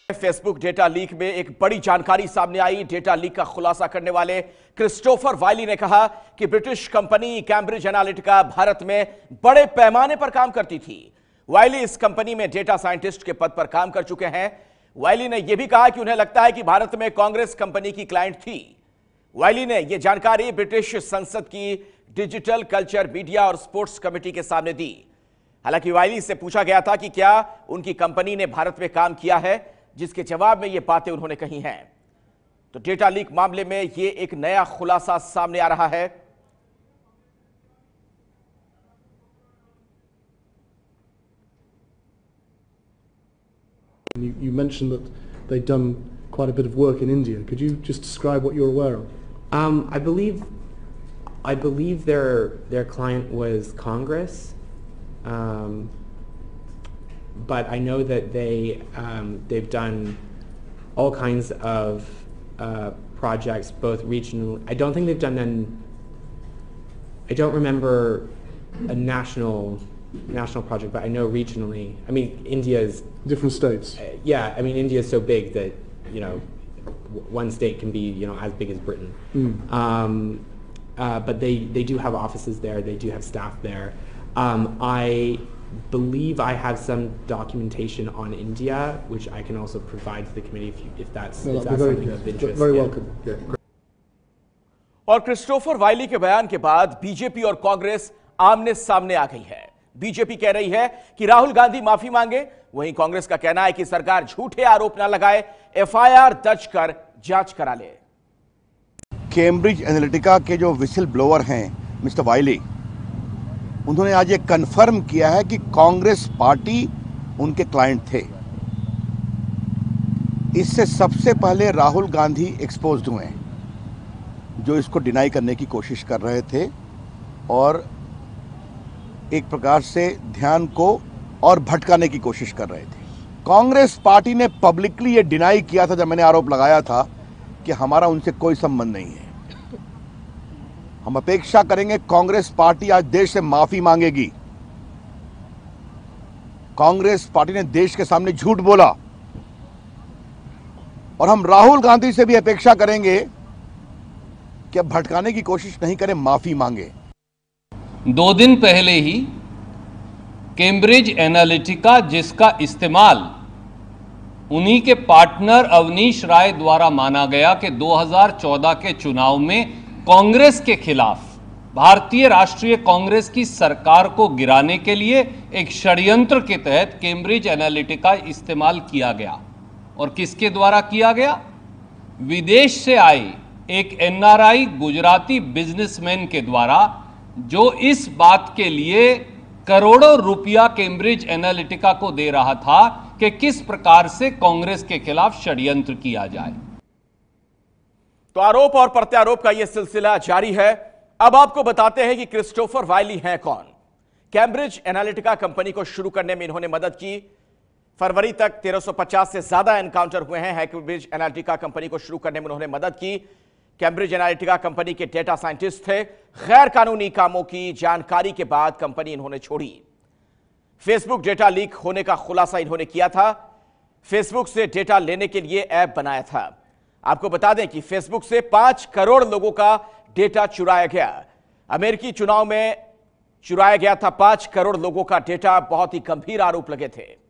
Facebook data leak में एक बड़ी जानकारी सामने आई। डेटा लीक का खुलासा करने वाले क्रिस्टोफर वाइली ने कहा कि British company Cambridge Analytica Bharat में बड़े पैमाने पर काम करती थी। वाइली इस कंपनी में डेटा साइंटिस्ट के पद पर काम कर चुके हैं। वाइली ने यह भी कहा कि उन्हें लगता है कि भारत में कांग्रेस कंपनी की क्लाइंट थी। वाइली ने यह जानकारी ब्रिटिश संसद की डिजिटल कल्चर, मीडिया और स्पोर्ट्स कमेटी के सामने दी। हालांकि वाइली से पूछा गया था कि क्या उनकी कंपनी ने भारत में काम किया है, जिसके जवाब में ये बातें उन्होंने कही हैं। तो डेटा लीक मामले में ये एक नया खुलासा सामने आ रहा है। You mentioned that they'd done quite a bit of work in India. Could you just describe what you're aware of? I believe their client was Congress, but I know that they've done all kinds of projects, both regional. I don't think they've done I don't remember a national project, but I know regionally. I mean, India is different states. Yeah, I mean, India is so big that one state can be as big as Britain. But they do have offices there. They do have staff there. I believe I have some documentation on India, which I can also provide to the committee if that's something of interest. Very welcome. Yeah. और Christopher वाइली के बयान के बाद BJP और कांग्रेस आमने सामने आ गई है। बीजेपी कह रही है कि राहुल गांधी माफी मांगे, वहीं कांग्रेस का कहना है कि सरकार झूठे आरोप न लगाए, एफआईआर दर्ज कर जांच करा ले। कैम्ब्रिज एनालिटिका के जो विसिल ब्लोअर हैं मिस्टर वाइली, उन्होंने आज ये कंफर्म किया है कि कांग्रेस पार्टी उनके क्लाइंट थे। इससे सबसे पहले राहुल गांधी एक्सपोज्ड हुए, जो इसको डिनाई करने की कोशिश कर रहे थे और एक प्रकार से ध्यान को और भटकाने की कोशिश कर रहे थे। कांग्रेस पार्टी ने पब्लिकली ये डिनाई किया था जब मैंने आरोप लगाया था कि हमारा उनसे कोई संबंध नहीं है। हम अपेक्षा करेंगे कांग्रेस पार्टी आज देश से माफी मांगेगी। कांग्रेस पार्टी ने देश के सामने झूठ बोला और हम राहुल गांधी से भी अपेक्षा करेंगे कि अब भटकाने की कोशिश नहीं करें, माफी मांगे। 2 दिन पहले ही कैम्ब्रिज एनालिटिका, जिसका इस्तेमाल उन्हीं के पार्टनर अवनीश राय द्वारा माना गया कि 2014 के चुनाव में कांग्रेस के खिलाफ भारतीय राष्ट्रीय कांग्रेस की सरकार को गिराने के लिए एक षड्यंत्र के तहत कैम्ब्रिज एनालिटिका इस्तेमाल किया गया। और किसके द्वारा किया गया? विदेश से आए एक एनआरआई गुजराती बिजनेसमैन के द्वारा, जो इस बात के लिए करोड़ों रुपया कैम्ब्रिज एनालिटिका को दे रहा था कि किस प्रकार से कांग्रेस के खिलाफ षड्यंत्र किया जाए। तो आरोप और प्रत्यारोप का यह सिलसिला जारी है। अब आपको बताते हैं कि क्रिस्टोफर वाइली हैं कौन। कैम्ब्रिज एनालिटिका कंपनी को शुरू करने में इन्होंने मदद की। फरवरी तक 1350 से ज्यादा एनकाउंटर हुए हैं। कैम्ब्रिज एनालिटिका कंपनी को शुरू करने में उन्होंने मदद की। कैम्ब्रिज एनालिटिका कंपनी के डेटा साइंटिस्ट थे। गैर कानूनी कामों की जानकारी के बाद कंपनी इन्होंने छोड़ी। फेसबुक डेटा लीक होने का खुलासा इन्होंने किया था। फेसबुक से डेटा लेने के लिए ऐप बनाया था। आपको बता दें कि फेसबुक से 5 करोड़ लोगों का डेटा चुराया गया। अमेरिकी चुनाव में चुराया गया था 5 करोड़ लोगों का डेटा। बहुत ही गंभीर आरोप लगे थे।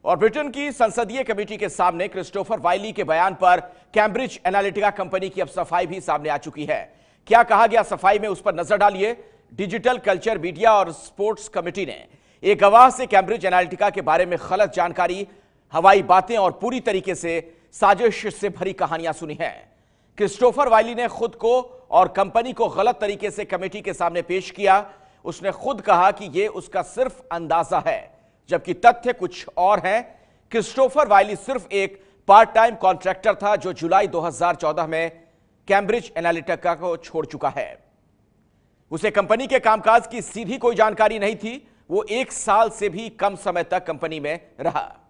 और ब्रिटेन की संसदीय कमेटी के सामने क्रिस्टोफर वाइली के बयान पर कैम्ब्रिज एनालिटिका कंपनी की अब सफाई भी सामने आ चुकी है। क्या कहा गया सफाई में, उस पर नजर डालिए। डिजिटल कल्चर, मीडिया और स्पोर्ट्स कमेटी ने एक गवाह से कैम्ब्रिज एनालिटिका के बारे में गलत जानकारी, हवाई बातें और पूरी तरीके से साजिश से भरी कहानियां सुनी हैं। क्रिस्टोफर वाइली ने खुद को और कंपनी को गलत तरीके से कमेटी के सामने पेश किया। उसने खुद कहा कि यह उसका सिर्फ अंदाजा है, जबकि तथ्य कुछ और हैं। क्रिस्टोफर वाइली सिर्फ एक पार्ट टाइम कॉन्ट्रैक्टर था जो जुलाई 2014 में कैम्ब्रिज एनालिटिका को छोड़ चुका है। उसे कंपनी के कामकाज की सीधी कोई जानकारी नहीं थी। वो 1 साल से भी कम समय तक कंपनी में रहा।